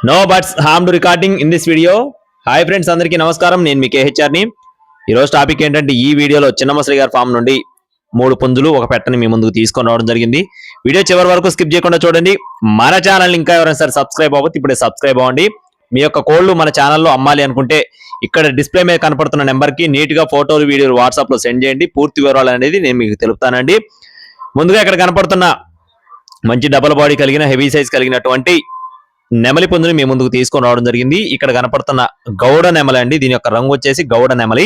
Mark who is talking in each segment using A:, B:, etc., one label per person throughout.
A: No buts harmed recording in this video. Hi friends, అందరికీ నమస్కారం. నేను మీ KHR ని. ఈరోజు టాపిక్ ఏంటంటే ఈ వీడియోలో చిన్నమసలి గారి ఫామ్ నుండి 3 పుంజులు ఒక పెట్టని మీ ముందుకు తీసుకొని రావడం జరిగింది. వీడియో చివరి వరకు స్కిప్ చేయకుండా చూడండి. మన ఛానల్ ఇంకా ఎవరైనా సరే సబ్స్క్రైబ్ అవ్వకపోతే ఇప్పుడే సబ్స్క్రైబ్ అవ్వండి. మీ యొక్క కోళ్లు మన ఛానల్లో అమ్మాలి అనుకుంటే ఇక్కడ డిస్ప్లే మీద కనపడుతున్న నెంబర్కి నీట్గా ఫోటోలు వీడియోలు వాట్సాప్లో సెండ్ చేయండి. పూర్తి వివరాలు అనేది నేను మీకు తెలుపుతానండి. ముందుగా ఇక్కడ కనపడుతున్న మంచి డబుల్ బాడీ కలిగిన హెవీ సైజ్ కలిగినటువంటి నెమలి పుంజుని మీ ముందుకు తీసుకొని రావడం జరిగింది. ఇక్కడ కనపడుతున్న గౌడ నెమలి అండి. దీని యొక్క రంగు వచ్చేసి గౌడ నెమలి.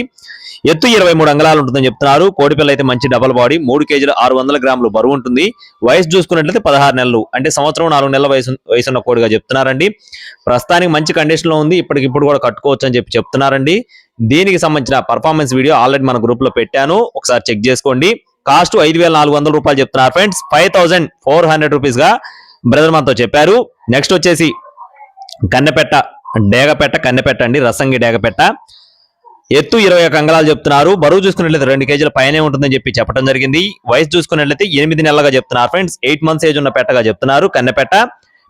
A: ఎత్తు 23 అంగుళాలు ఉంటుందని చెప్తున్నారు. కోడిపిల్ల అయితే మంచి డబల్ బాడీ, 3 కేజీలు 600 గ్రాములు బరువు ఉంటుంది. వయసు చూసుకున్నట్లయితే 16 నెలలు, అంటే సంవత్సరం 4 నెలల వయసున్న కోడిగా చెప్తున్నారండి. ప్రస్తుతానికి మంచి కండిషన్ లో ఉంది. ఇప్పటికిప్పుడు కూడా కట్టుకోవచ్చు అని చెప్తున్నారండి. దీనికి సంబంధించిన పర్ఫార్మెన్స్ వీడియో ఆల్రెడీ మన గ్రూప్ లో పెట్టాను, ఒకసారి చెక్ చేసుకోండి. కాస్ట్ 5,400 రూపాయలు చెప్తున్నారు ఫ్రెండ్స్. 5,400 రూపీస్ గా బ్రదర్ మనతో చెప్పారు. నెక్స్ట్ వచ్చేసి కన్నెపెట్ట, డేగపెట్ట, కన్నెపెట్ట అండి, రసంగి డేగపెట్ట. ఎత్తు 21 అంగుళాలు చెప్తున్నారు. బరువు చూసుకున్నట్లయితే 2 కేజీల పైనే ఉంటుందని చెప్పడం జరిగింది. వయసు చూసుకున్నట్లయితే 8 నెలలుగా చెప్తున్నారు ఫ్రెండ్స్. 8 మంత్స్ ఏజ్ ఉన్న పెట్టగా చెప్తున్నారు. కన్నెపెట్ట.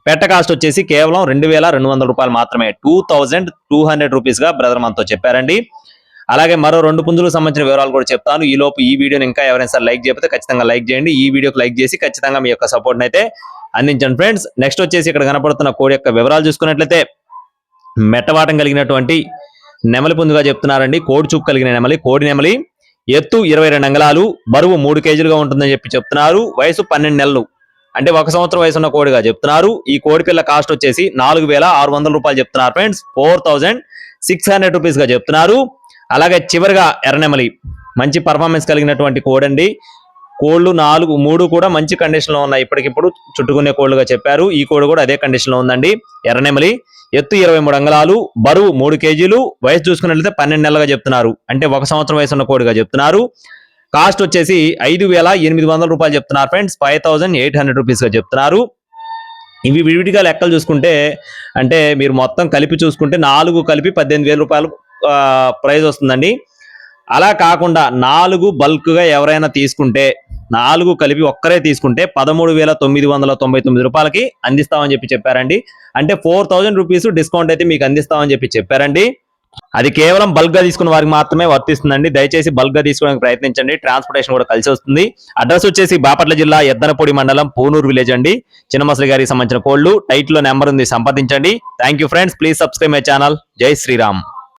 A: పెట్ట కాస్ట్ వచ్చేసి కేవలం 2,200 రూపాయలు మాత్రమే, 2,200 రూపీస్ గా బ్రదర్ మనతో చెప్పారండి. అలాగే మరో 2 పుంజులకు సంబంధించిన వివరాలు కూడా చెప్తాను. ఈ లోపు ఈ వీడియోని ఇంకా ఎవరైనా సరే లైక్ చేయకపోతే ఖచ్చితంగా లైక్ చేయండి. ఈ వీడియోకి లైక్ చేసి ఖచ్చితంగా మీ యొక్క సపోర్ట్ అయితే అందించండి ఫ్రెండ్స్. నెక్స్ట్ వచ్చేసి ఇక్కడ కనపడుతున్న కోడి యొక్క వివరాలు చూసుకున్నట్లయితే మెట్టవాటం కలిగినటువంటి నెమలి పుంజుగా చెప్తున్నారండి. కోడి చూపు కలిగిన నెమలి, కోడి నెమలి. ఎత్తు 22 అంగుళాలు, బరువు 3 కేజీలుగా ఉంటుందని చెప్తున్నారు. వయసు 12 నెలలు, అంటే 1 సంవత్సరం వయసు ఉన్న కోడిగా చెప్తున్నారు. ఈ కోడి పిల్ల కాస్ట్ వచ్చేసి 4,600 రూపాయలు చెప్తున్నారు ఫ్రెండ్స్. 4,600 రూపీస్ గా చెప్తున్నారు. అలాగే చివరిగా ఎర్రనెమలి, మంచి పర్ఫార్మెన్స్ కలిగినటువంటి కోడండి. కోళ్లు 3 కూడా మంచి కండిషన్ లో ఉన్నాయి. ఇప్పటికిప్పుడు చుట్టుకునే కోళ్లుగా చెప్పారు. ఈ కోడి కూడా అదే కండిషన్ లో ఉందండి. ఎర్రనెమలి. ఎత్తు 23 అంగుళాలు, బరువు 3 కేజీలు, వయసు చూసుకున్నట్లయితే 12 నెలలుగా చెప్తున్నారు, అంటే 1 సంవత్సరం వయసు ఉన్న కోడిగా చెప్తున్నారు. కాస్ట్ వచ్చేసి 5,800 రూపాయలు చెప్తున్నారు ఫ్రెండ్స్. 5,800 రూపీస్ గా చెప్తున్నారు. ఇవి విడివిడిగా లెక్కలు చూసుకుంటే, అంటే మీరు మొత్తం కలిపి చూసుకుంటే 4 కలిపి 18,000 రూపాయలు ప్రైజ్ వస్తుందండి. అలా కాకుండా 4 బల్క్ గా ఎవరైనా తీసుకుంటే, 4 కలిపి ఒక్కరే తీసుకుంటే 13,999 రూపాయలకి అందిస్తామని చెప్పారండి. అంటే 4,000 రూపీస్ డిస్కౌంట్ అయితే మీకు అందిస్తామని చెప్పారండి. అది కేవలం బల్క్ గా తీసుకున్న వారికి మాత్రమే వర్తిస్తుందండి. దయచేసి బల్క్ గా తీసుకోవడానికి ప్రయత్నించండి. ట్రాన్స్పోర్టేషన్ కూడా కలిసి వస్తుంది. అడ్రస్ వచ్చేసి బాపట్ల జిల్లా ఎద్దనపూడి మండలం పూనూరు విలేజ్ అండి. చిన్నమసలి గారికి సంబంధించిన కోళ్లు. టైటిల్ లో నెంబర్ ఉంది, సంప్రదించండి. Thank you friends. Please subscribe my channel. జై శ్రీరామ్.